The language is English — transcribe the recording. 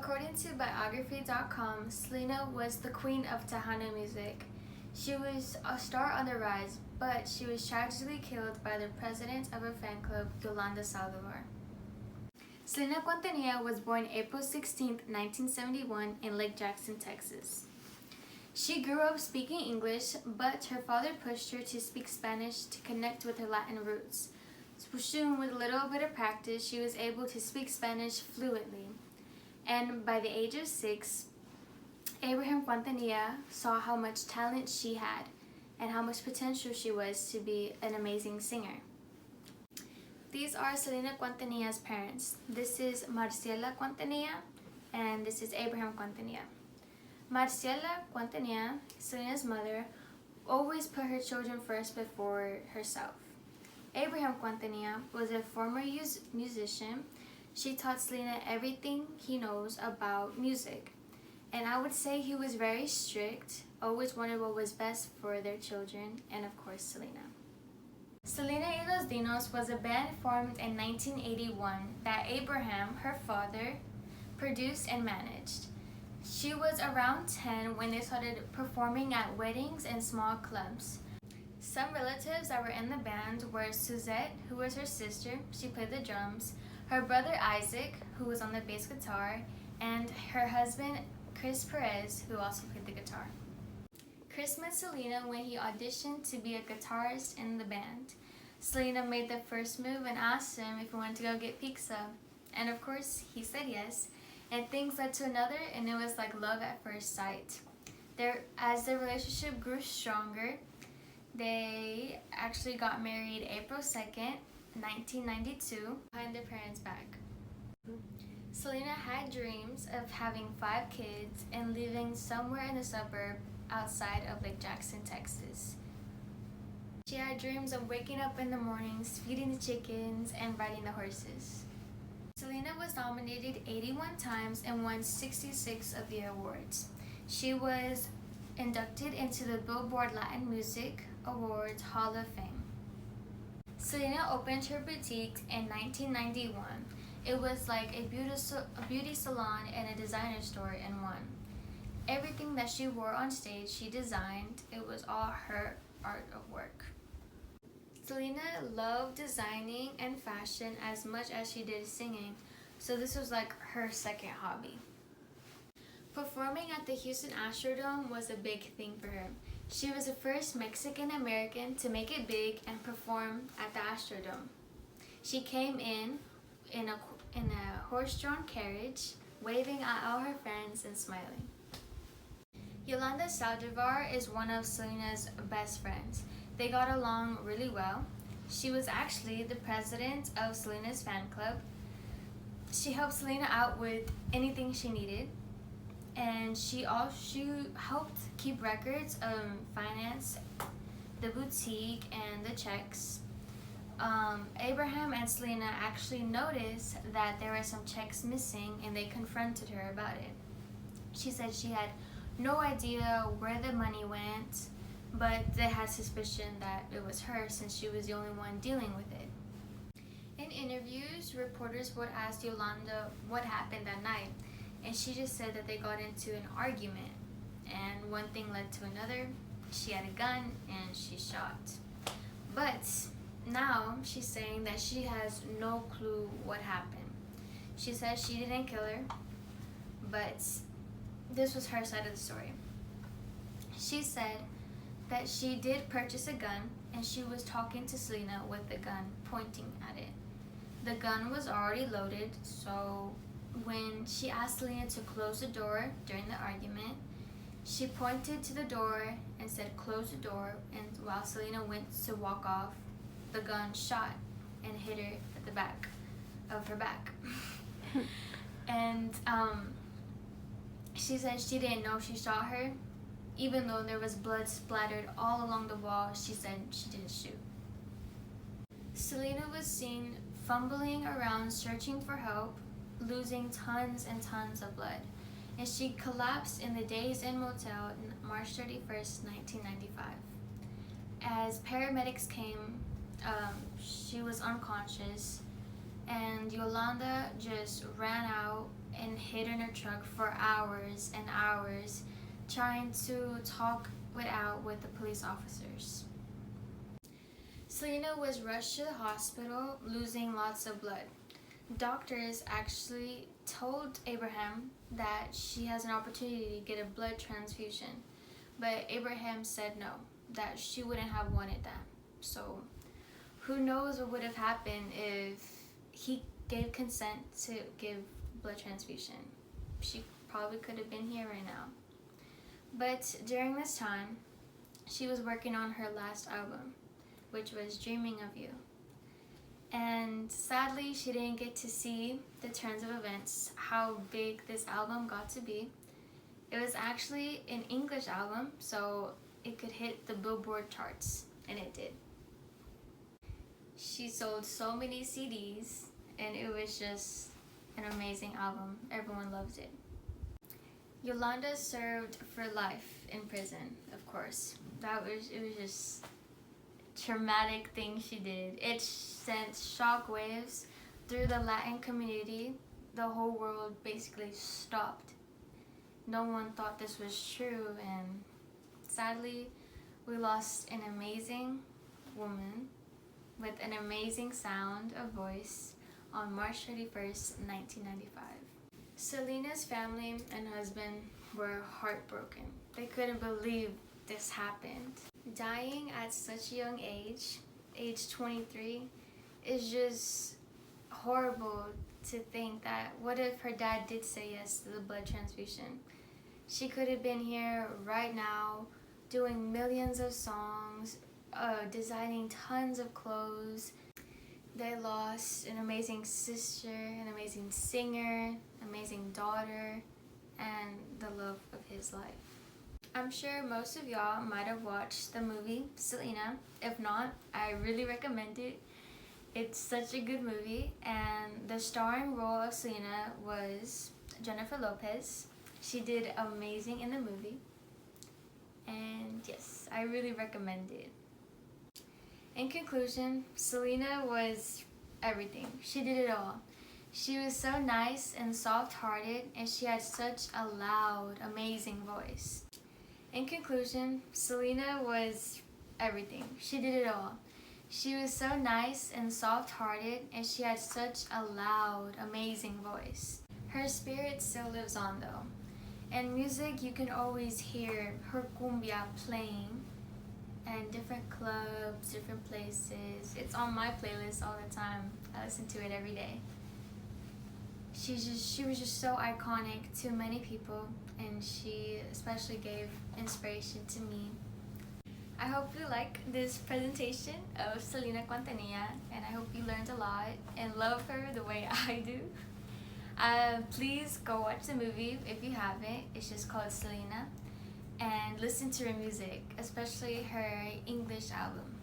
According to Biography.com, Selena was the queen of Tejano music. She was a star on the rise, but she was tragically killed by the president of her fan club, Yolanda Saldivar. Selena Quintanilla was born April 16, 1971 in Lake Jackson, Texas. She grew up speaking English, but her father pushed her to speak Spanish to connect with her Latin roots. Soon, with a little bit of practice, she was able to speak Spanish fluently. And by the age of 6, Abraham Quintanilla saw how much talent she had and how much potential she was to be an amazing singer. These are Selena Quintanilla's parents. This is Marciela Quintanilla and this is Abraham Quintanilla. Marciela Quintanilla, Selena's mother, always put her children first before herself. Abraham Quintanilla was a former musician. She taught Selena everything he knows about music. And I would say he was very strict, always wanted what was best for their children, and of course Selena. Selena y Los Dinos was a band formed in 1981 that Abraham, her father, produced and managed. She was around 10 when they started performing at weddings and small clubs. Some relatives that were in the band were Suzette, who was her sister, she played the drums, her brother Isaac, who was on the bass guitar, and her husband Chris Perez, who also played the guitar. Chris met Selena when he auditioned to be a guitarist in the band. Selena made the first move and asked him if he wanted to go get pizza. And of course, he said yes. And things led to another, and it was like love at first sight. As their relationship grew stronger, they actually got married April 2nd, 1992, behind their parents' back. Selena had dreams of having 5 kids and living somewhere in the suburb outside of Lake Jackson, Texas. She had dreams of waking up in the mornings, feeding the chickens, and riding the horses. Selena was nominated 81 times and won 66 of the awards. She was inducted into the Billboard Latin Music Awards Hall of Fame. Selena opened her boutique in 1991. It was like a beauty salon and a designer store in one. Everything that she wore on stage, she designed. It was all her art of work. Selena loved designing and fashion as much as she did singing, so this was like her second hobby. Performing at the Houston Astrodome was a big thing for her. She was the first Mexican American to make it big and perform at the Astrodome. She came in a horse-drawn carriage, waving at all her friends and smiling. Yolanda Saldivar is one of Selena's best friends. They got along really well. She was actually the president of Selena's fan club. She helped Selena out with anything she needed, and she helped keep records of finance, the boutique, and the checks. Abraham and Selena actually noticed that there were some checks missing, and they confronted her about it. She said she had no idea where the money went, but they had suspicion that it was her since she was the only one dealing with it. In interviews, reporters would ask Yolanda what happened that night, and she just said that they got into an argument, and one thing led to another. She had a gun and she shot. But now she's saying that she has no clue what happened. She says she didn't kill her, but this was her side of the story. She said that she did purchase a gun and she was talking to Selena with the gun pointing at it. The gun was already loaded, so when she asked Selena to close the door during the argument, she pointed to the door and said close the door, and while Selena went to walk off, the gun shot and hit her at the back of her back. And she said she didn't know she shot her. Even though there was blood splattered all along the wall, she said she didn't shoot. Selena was seen fumbling around searching for help, losing tons and tons of blood, and she collapsed in the Days Inn Motel on March 31st, 1995. As paramedics came, she was unconscious, and Yolanda just ran out and hid in her truck for hours and hours, trying to talk it out with the police officers. Selena was rushed to the hospital, losing lots of blood. Doctors actually told Abraham that she has an opportunity to get a blood transfusion, but Abraham said no, that she wouldn't have wanted that. So who knows what would have happened if he gave consent to give blood transfusion. She probably could have been here right now. But during this time, she was working on her last album, which was Dreaming of You. And sadly, she didn't get to see the turns of events, how big this album got to be. It was actually an English album, so it could hit the Billboard charts, and it did. She sold so many CDs, and it was just an amazing album. Everyone loved it. Yolanda served for life in prison, of course. It was just traumatic thing she did. It sent shockwaves through the Latin community. The whole world basically stopped. No one thought this was true, and sadly, we lost an amazing woman with an amazing sound of voice on March 31st, 1995. Selena's family and husband were heartbroken. They couldn't believe this happened. Dying at such a young age 23, is just horrible to think that what if her dad did say yes to the blood transfusion? She could have been here right now doing millions of songs, designing tons of clothes. They lost an amazing sister, an amazing singer, amazing daughter, and the love of his life. I'm sure most of y'all might have watched the movie Selena. If not, I really recommend it. It's such a good movie, and the starring role of Selena was Jennifer Lopez. She did amazing in the movie, and yes, I really recommend it. In conclusion, Selena was everything. She did it all. She was so nice and soft-hearted, and she had such a loud, amazing voice. In conclusion, Selena was everything. She did it all. She was so nice and soft-hearted, and she had such a loud, amazing voice. Her spirit still lives on though. In music, you can always hear her cumbia playing and different clubs, different places. It's on my playlist all the time. I listen to it every day. She was just so iconic to many people, and she especially gave inspiration to me. I hope you like this presentation of Selena Quintanilla, and I hope you learned a lot and love her the way I do. Please go watch the movie if you haven't. It's just called Selena. And listen to her music, especially her English album.